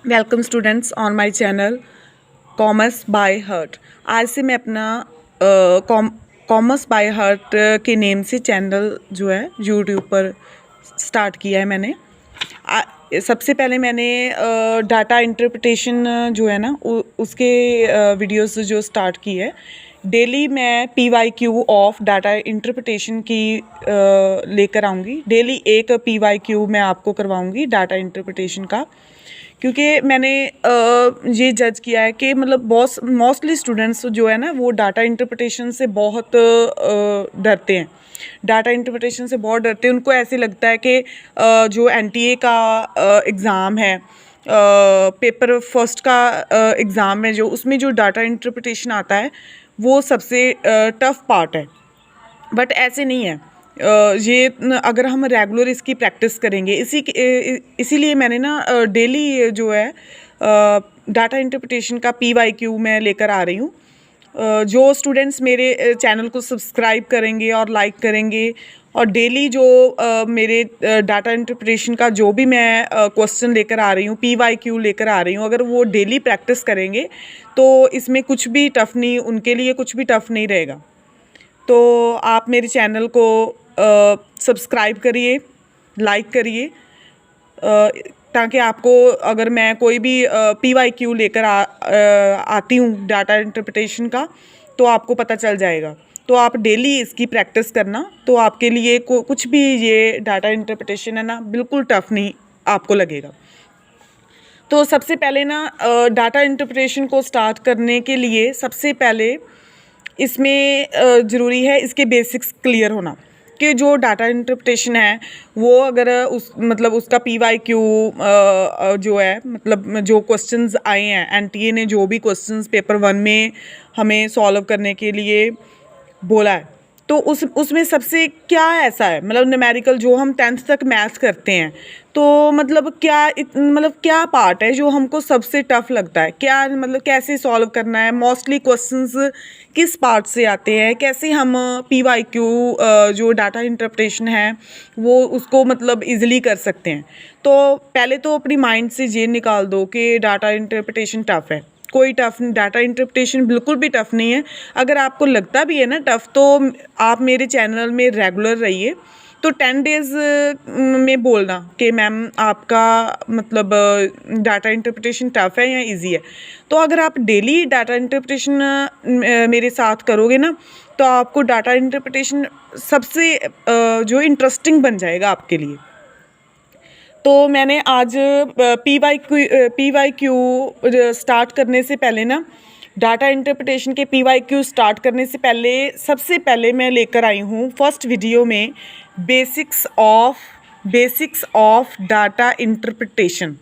Welcome students on my channel commerce by heart. आज से मैं अपना कॉमर्स बाय हार्ट के नेम से चैनल जो है यूट्यूब पर स्टार्ट किया है मैंने। सबसे पहले मैंने डाटा इंटरप्रिटेशन जो है ना उसके वीडियोस जो स्टार्ट की है। डेली मैं PYQ ऑफ डाटा इंटरप्रिटेशन की लेकर आऊँगी। डेली एक PYQ मैं आपको करवाऊँगी डाटा इंटरप्रिटेशन का, क्योंकि मैंने ये जज किया है कि मतलब बहुत मोस्टली स्टूडेंट्स जो है ना वो डाटा इंटरप्रिटेशन से बहुत डरते हैं। डाटा इंटरप्रिटेशन से बहुत डरते हैं। उनको ऐसे लगता है कि जो NTA का एग्ज़ाम है, पेपर फर्स्ट का एग्ज़ाम है, जो उसमें जो डाटा इंटरप्रिटेशन आता है वो सबसे टफ़ पार्ट है। बट ऐसे नहीं है। ये अगर हम रेगुलर इसकी प्रैक्टिस करेंगे, इसीलिए मैंने ना डेली जो है डाटा इंटरप्रिटेशन का PYQ मैं लेकर आ रही हूँ। जो स्टूडेंट्स मेरे चैनल को सब्सक्राइब करेंगे और लाइक करेंगे और डेली जो मेरे डाटा इंटरप्रिटेशन का जो भी मैं क्वेश्चन लेकर आ रही हूँ, PYQ लेकर आ रही हूँ, अगर वो डेली प्रैक्टिस करेंगे तो इसमें कुछ भी टफ़ नहीं, उनके लिए कुछ भी टफ़ नहीं रहेगा। तो आप मेरे चैनल को सब्सक्राइब करिए, लाइक करिए, ताकि आपको अगर मैं कोई भी PYQ लेकर आती हूँ डाटा इंटरप्रिटेशन का तो आपको पता चल जाएगा। तो आप डेली इसकी प्रैक्टिस करना, तो आपके लिए कुछ भी ये डाटा इंटरप्रिटेशन है ना बिल्कुल टफ़ नहीं आपको लगेगा। तो सबसे पहले ना डाटा इंटरप्रिटेशन को स्टार्ट करने के लिए सबसे पहले इसमें ज़रूरी है इसके बेसिक्स क्लियर होना कि जो डाटा इंटरप्रिटेशन है वो अगर उसका PYQ जो है, मतलब जो क्वेश्चंस आए हैं, NTA ने जो भी क्वेश्चंस पेपर 1 में हमें सॉल्व करने के लिए बोला है, तो उसमें सबसे क्या ऐसा है, मतलब न्यूमेरिकल जो हम 10th तक मैथ करते हैं, तो मतलब क्या पार्ट है जो हमको सबसे टफ़ लगता है, क्या मतलब कैसे सॉल्व करना है, मोस्टली क्वेश्चंस किस पार्ट से आते हैं, कैसे हम PYQ जो डाटा इंटरप्रिटेशन है वो उसको मतलब इजीली कर सकते हैं। तो पहले तो अपनी माइंड से ये निकाल दो कि डाटा इंटरप्रिटेशन टफ़ है। कोई टफ़ नहीं, डाटा इंटरप्रिटेशन बिल्कुल भी टफ़ नहीं है। अगर आपको लगता भी है ना टफ़, तो आप मेरे चैनल में रेगुलर रहिए। तो 10 डेज़ में बोलना कि मैम आपका मतलब डाटा इंटरप्रिटेशन टफ़ है या इजी है। तो अगर आप डेली डाटा इंटरप्रिटेशन मेरे साथ करोगे ना तो आपको डाटा इंटरप्रिटेशन सबसे जो इंटरेस्टिंग बन जाएगा आपके लिए। तो मैंने आज PYQ स्टार्ट करने से पहले ना, डाटा इंटरप्रिटेशन के PYQ स्टार्ट करने से पहले सबसे पहले मैं लेकर आई हूँ फर्स्ट वीडियो में basics of data interpretation.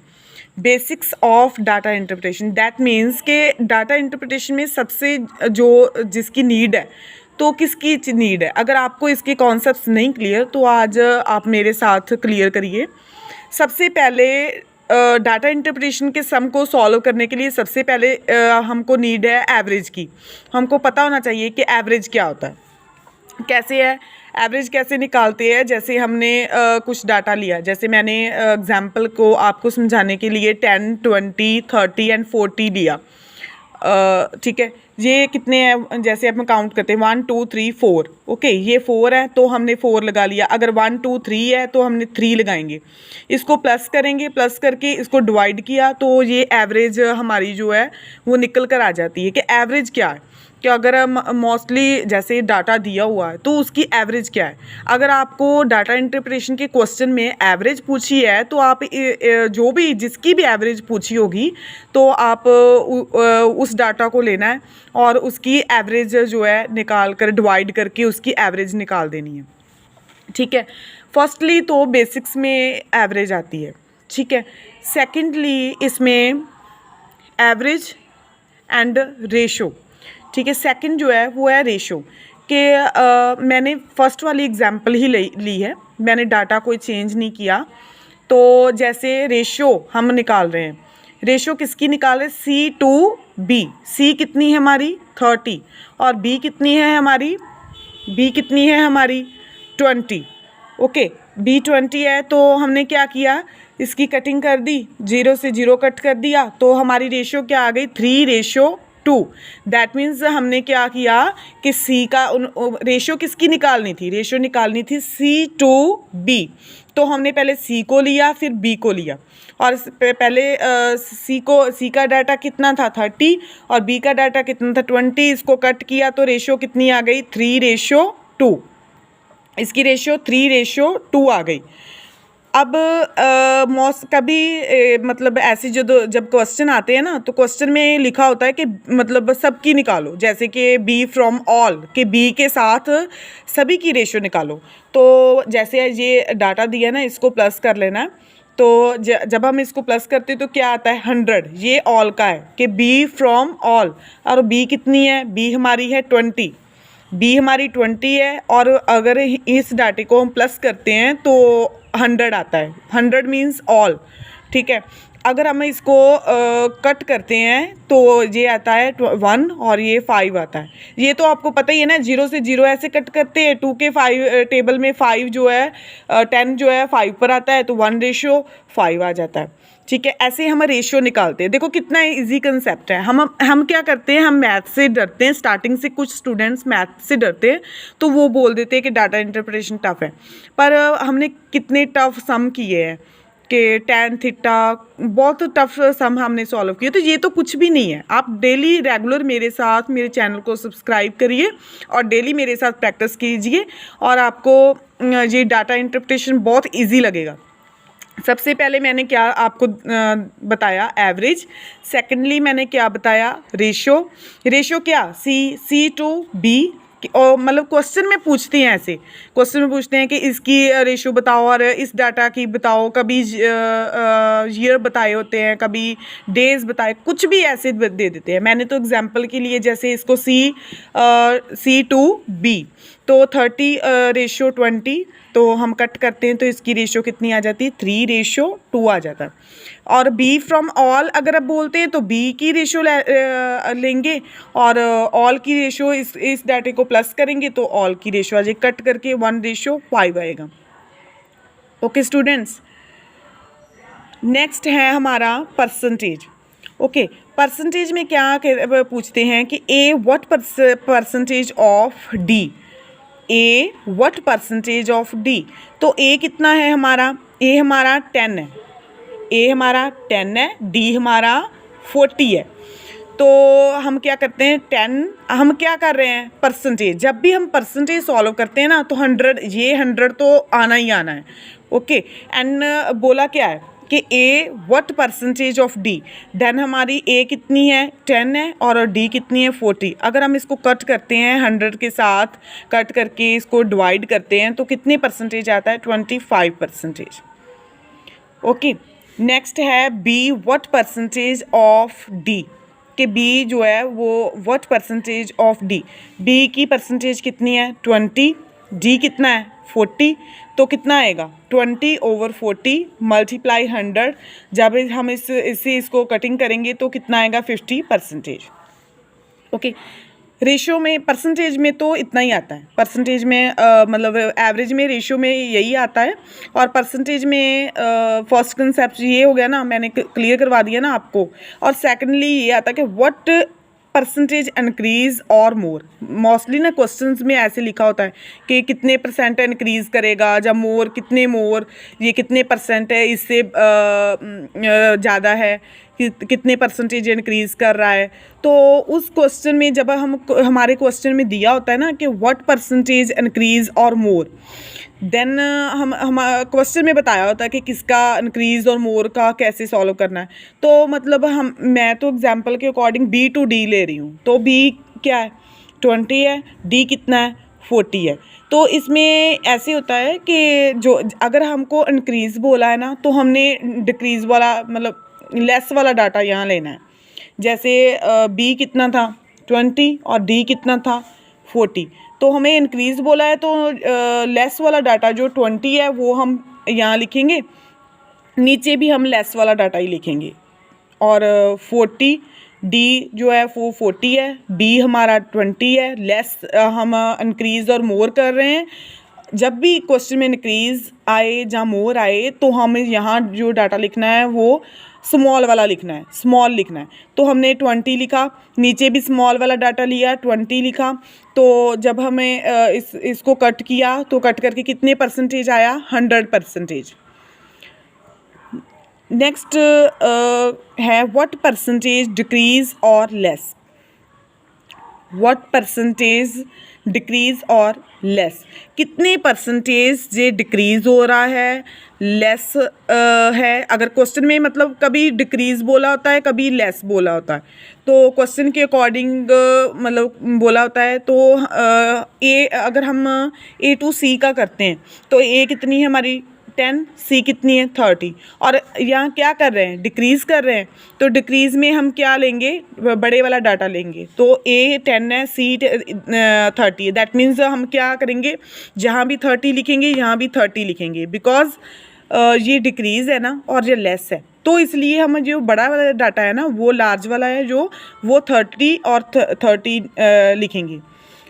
Basics of data interpretation that means के डाटा इंटरप्रिटेशन में सबसे जो जिसकी नीड है, तो किसकी नीड है। अगर आपको इसके कॉन्सेप्ट्स नहीं क्लियर तो आज आप मेरे साथ क्लियर करिए। सबसे पहले डाटा इंटरप्रिटेशन के सम को सॉल्व करने के लिए सबसे पहले हमको नीड है एवरेज की। हमको पता होना चाहिए कि एवरेज क्या होता है, कैसे है एवरेज कैसे निकालते हैं। जैसे हमने कुछ डाटा लिया, जैसे मैंने एग्जांपल को आपको समझाने के लिए 10, 20, 30 एंड 40 लिया। ठीक है, ये कितने हैं, जैसे हम काउंट करते हैं 1 2 3 4। ओके, ये 4 है तो हमने 4 लगा लिया। अगर 1 2 3 है तो हमने 3 लगाएंगे। इसको प्लस करेंगे, प्लस करके इसको डिवाइड किया तो ये एवरेज हमारी जो है वो निकल कर आ जाती है कि एवरेज क्या है। कि अगर मोस्टली जैसे डाटा दिया हुआ है तो उसकी एवरेज क्या है। अगर आपको डाटा इंटरप्रिटेशन के क्वेश्चन में एवरेज पूछी है तो आप जो भी जिसकी भी एवरेज पूछी होगी तो आप उस डाटा को लेना है और उसकी एवरेज जो है निकाल कर डिवाइड करके उसकी एवरेज निकाल देनी है। ठीक है, फर्स्टली तो बेसिक्स में एवरेज आती है। ठीक है, सेकेंडली इसमें एवरेज एंड रेशो। ठीक है, सेकंड जो है वो है रेशो कि मैंने फर्स्ट वाली एग्जांपल ही ली है, मैंने डाटा कोई चेंज नहीं किया। तो जैसे रेशो हम निकाल रहे हैं, रेशो किसकी निकाल रहे हैं, C to B। C कितनी है हमारी 30 और B कितनी है हमारी 20। ओके, B 20 है तो हमने क्या किया, इसकी कटिंग कर दी, 0 से 0 कट कर दिया, तो हमारी रेशो क्या आ गई 3:2। दैट मीन्स हमने क्या किया कि सी का रेशो किसकी निकालनी थी, रेशो निकालनी थी C/B। तो हमने पहले सी को लिया फिर बी को लिया, और पहले सी का डाटा कितना था 30 और बी का डाटा कितना था 20। इसको कट किया तो रेशो कितनी आ गई 3:2। इसकी रेशो 3:2 आ गई। अब कभी मतलब ऐसे जब क्वेश्चन आते हैं ना, तो क्वेश्चन में लिखा होता है कि मतलब सबकी निकालो, जैसे कि बी फ्रॉम ऑल, कि बी के साथ सभी की रेशो निकालो। तो जैसे ये डाटा दिया ना, इसको प्लस कर लेना है। तो जब हम इसको प्लस करते हैं तो क्या आता है 100, ये ऑल का है कि बी फ्रॉम ऑल। और बी कितनी है, बी हमारी है 20, बी हमारी 20 है। और अगर इस डाटे को हम प्लस करते हैं तो 100 आता है, 100 मीन्स ऑल, ठीक है। अगर हम इसको कट करते हैं तो ये आता है 1 और ये 5 आता है। ये तो आपको पता ही है ना, 0 से 0 ऐसे कट करते हैं। 2 के 5 टेबल में 5 जो है 10 जो है 5 पर आता है, तो 1:5 आ जाता है, ठीक है। ऐसे हम रेशियो निकालते हैं। देखो कितना इजी कंसेप्ट है। हम क्या करते हैं, हम मैथ से डरते हैं। स्टार्टिंग से कुछ स्टूडेंट्स मैथ से डरते हैं, तो वो बोल देते हैं कि डाटा इंटरप्रिटेशन टफ है। पर हमने कितने टफ सम किए हैं कि tan थीटा, बहुत टफ सम हमने सॉल्व किए। तो ये तो कुछ भी नहीं है। आप डेली रेगुलर मेरे साथ मेरे चैनल को सब्सक्राइब करिए और डेली मेरे साथ प्रैक्टिस कीजिए, और आपको ये डाटा इंटरप्रिटेशन बहुत ईजी लगेगा। सबसे पहले मैंने क्या आपको बताया, एवरेज। सेकेंडली मैंने क्या बताया, रेशो क्या C/B। और मतलब क्वेश्चन में पूछते हैं, ऐसे क्वेश्चन में पूछते हैं कि इसकी रेशो बताओ और इस डाटा की बताओ। कभी ईयर बताए होते हैं, कभी डेज बताए, कुछ भी ऐसे दे देते हैं। मैंने तो एग्जांपल के लिए जैसे इसको C/B, तो 30:20, तो हम कट करते हैं तो इसकी रेशो कितनी आ जाती है 3:2 आ जाता है। और बी फ्रॉम ऑल अगर आप बोलते हैं तो बी की रेशो लेंगे, और ऑल की रेशो इस डाटे को प्लस करेंगे तो ऑल की रेशो आ जाएगी, कट करके 1:5 आएगा। ओके स्टूडेंट्स, नेक्स्ट है हमारा परसेंटेज। ओके, परसेंटेज में क्या पूछते हैं कि A what percentage of D, A what percentage of D. तो ए कितना है हमारा, ए हमारा 10 है, ए हमारा 10 है, डी हमारा 40 है। तो हम क्या करते हैं 10, हम क्या कर रहे हैं परसेंटेज। जब भी हम परसेंटेज सॉल्व करते हैं ना तो 100 तो आना ही आना है। ओके, एंड बोला क्या है कि A what percentage of D, then हमारी ए कितनी है 10 है और डी कितनी है 40। अगर हम इसको कट करते हैं 100 के साथ, कट करके इसको डिवाइड करते हैं तो कितने परसेंटेज आता है 25%। ओके, नेक्स्ट है B what percentage of D, कि बी जो है वो what percentage of D, B की परसेंटेज कितनी है 20, डी कितना है 40, तो कितना आएगा 20/40 मल्टीप्लाई 100। जब हम इसको कटिंग करेंगे तो कितना आएगा 50%। ओके, रेशियो में परसेंटेज में तो इतना ही आता है। परसेंटेज में मतलब एवरेज में रेशियो में यही आता है। और परसेंटेज में फर्स्ट कंसेप्ट ये हो गया ना, मैंने क्लियर करवा दिया ना आपको। और सेकेंडली ये आता है कि व्हाट परसेंटेज इंक्रीज और मोर। मोस्टली ना क्वेश्चंस में ऐसे लिखा होता है कि कितने परसेंट इंक्रीज़ करेगा, जब मोर कितने मोर, ये कितने परसेंट है, इससे ज़्यादा है, कितने परसेंटेज इंक्रीज़ कर रहा है। तो उस क्वेश्चन में जब हमारे क्वेश्चन में दिया होता है ना कि व्हाट परसेंटेज इंक्रीज़ और मोर, देन हम क्वेश्चन में बताया होता है कि किसका इंक्रीज़ और मोर का कैसे सॉल्व करना है। तो मतलब मैं तो एग्जांपल के अकॉर्डिंग बी टू डी ले रही हूँ। तो बी क्या है 20 है, डी कितना है 40 है। तो इसमें ऐसे होता है कि जो अगर हमको इंक्रीज़ बोला है ना तो हमने डिक्रीज़ वाला मतलब लेस वाला डाटा यहाँ लेना है। जैसे बी कितना था 20 और डी कितना था 40, तो हमें इंक्रीज़ बोला है तो लेस वाला डाटा जो 20 है वो हम यहाँ लिखेंगे, नीचे भी हम लेस वाला डाटा ही लिखेंगे। और 40 डी जो है वो 40 है, बी हमारा 20 है, लेस हम इंक्रीज़ और मोर कर रहे हैं। जब भी क्वेश्चन में इंक्रीज आए या मोर आए तो हमें यहाँ जो डाटा लिखना है वो स्मॉल वाला लिखना है, स्मॉल लिखना है। तो हमने 20 लिखा, नीचे भी स्मॉल वाला डाटा लिया, 20 लिखा। तो जब हमें इसको कट किया तो कट करके कितने परसेंटेज आया, 100%। नेक्स्ट है व्हाट परसेंटेज डिक्रीज और लेस। व्हाट परसेंटेज डिक्रीज और लेस, कितने परसेंटेज ये डिक्रीज हो रहा है, लेस है। अगर क्वेश्चन में मतलब कभी डिक्रीज बोला होता है, कभी लेस बोला होता है, तो क्वेश्चन के अकॉर्डिंग मतलब बोला होता है। तो ए अगर हम A to C का करते हैं तो A कितनी है हमारी 10, C कितनी है 30, और यहाँ क्या कर रहे हैं, डिक्रीज़ कर रहे हैं। तो डिक्रीज़ में हम क्या लेंगे, बड़े वाला डाटा लेंगे। तो A 10 है, C 30 है। दैट मीन्स हम क्या करेंगे, जहाँ भी 30 लिखेंगे यहाँ भी 30 लिखेंगे, बिकॉज ये डिक्रीज़ है ना और ये लेस है। तो इसलिए हम जो बड़ा वाला डाटा है ना वो लार्ज वाला है, जो वो 30 और 30 लिखेंगे,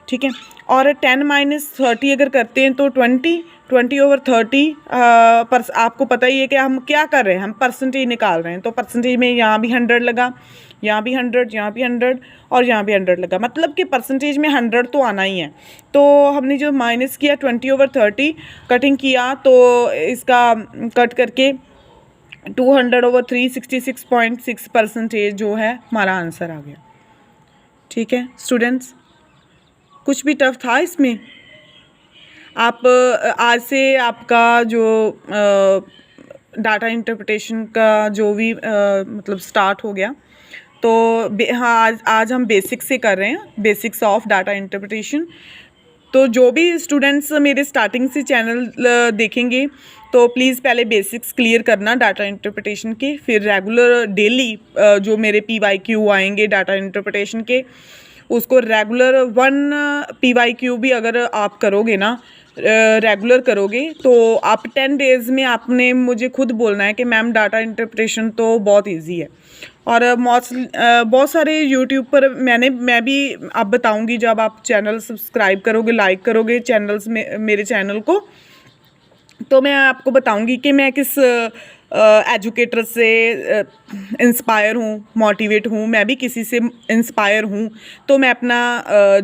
ठीक है। और 10 - 30 अगर करते हैं तो 20/30 पर आपको पता ही है कि हम क्या कर रहे हैं, हम परसेंटेज निकाल रहे हैं। तो परसेंटेज में यहाँ भी 100 लगा, यहाँ भी 100, यहाँ भी 100 और यहाँ भी 100 लगा, मतलब कि परसेंटेज में 100 तो आना ही है। तो हमने जो माइनस किया 20/30 कटिंग किया, तो इसका कट करके 200/3 66.6% जो है हमारा आंसर आ गया। ठीक है स्टूडेंट्स, कुछ भी टफ था इसमें? आप आज से आपका जो डाटा इंटरप्रिटेशन का जो भी मतलब स्टार्ट हो गया। तो हाँ, आज हम बेसिक्स से कर रहे हैं, बेसिक्स ऑफ डाटा इंटरप्रिटेशन। तो जो भी स्टूडेंट्स मेरे स्टार्टिंग से चैनल देखेंगे तो प्लीज़ पहले बेसिक्स क्लियर करना डाटा इंटरप्रिटेशन के, फिर रेगुलर डेली जो मेरे PYQ आएंगे डाटा इंटरप्रिटेशन के, उसको रेगुलर 1 PYQ भी अगर आप करोगे ना, रेगुलर करोगे, तो आप 10 डेज़ में आपने मुझे खुद बोलना है कि मैम डाटा इंटरप्रिटेशन तो बहुत इजी है। और बहुत सारे यूट्यूब पर मैं भी आप बताऊंगी, जब आप चैनल सब्सक्राइब करोगे, लाइक करोगे चैनल्स में मेरे चैनल को, तो मैं आपको बताऊंगी कि मैं किस एजुकेटर से इंस्पायर हूँ, मोटिवेट हूँ। मैं भी किसी से इंस्पायर हूँ, तो मैं अपना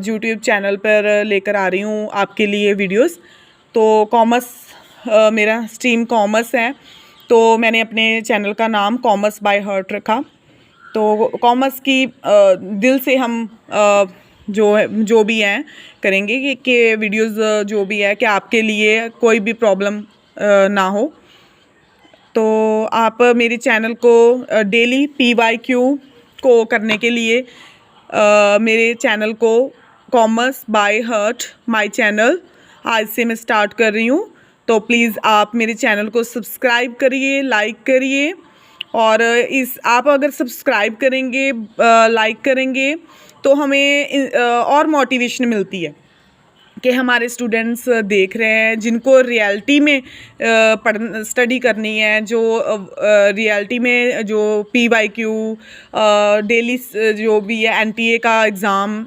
यूट्यूब चैनल पर लेकर आ रही हूँ आपके लिए वीडियोस। तो कॉमर्स, मेरा स्ट्रीम कॉमर्स है, तो मैंने अपने चैनल का नाम कॉमर्स बाय हार्ट रखा। तो कॉमर्स की दिल से हम जो भी हैं करेंगे कि वीडियोस जो भी है कि आपके लिए कोई भी प्रॉब्लम ना हो। तो आप मेरे चैनल को डेली PYQ को करने के लिए मेरे चैनल को commerce by heart my channel आज से मैं स्टार्ट कर रही हूँ। तो प्लीज़ आप मेरे चैनल को सब्सक्राइब करिए, लाइक करिए। और आप अगर सब्सक्राइब करेंगे, लाइक करेंगे, तो हमें और मोटिवेशन मिलती है कि हमारे स्टूडेंट्स देख रहे हैं, जिनको रियलिटी में स्टडी करनी है, जो रियलिटी में जो PYQ डेली जो भी है NTA का एग्ज़ाम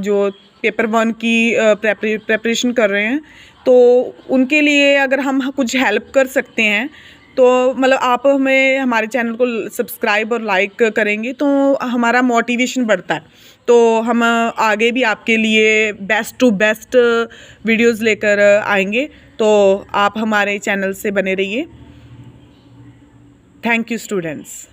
जो पेपर 1 की प्रेपरेशन कर रहे हैं, तो उनके लिए अगर हम कुछ हेल्प कर सकते हैं, तो मतलब आप हमें हमारे चैनल को सब्सक्राइब और लाइक करेंगे तो हमारा मोटिवेशन बढ़ता है। तो हम आगे भी आपके लिए बेस्ट टू बेस्ट वीडियोस लेकर आएंगे। तो आप हमारे चैनल से बने रहिए। Thank you students.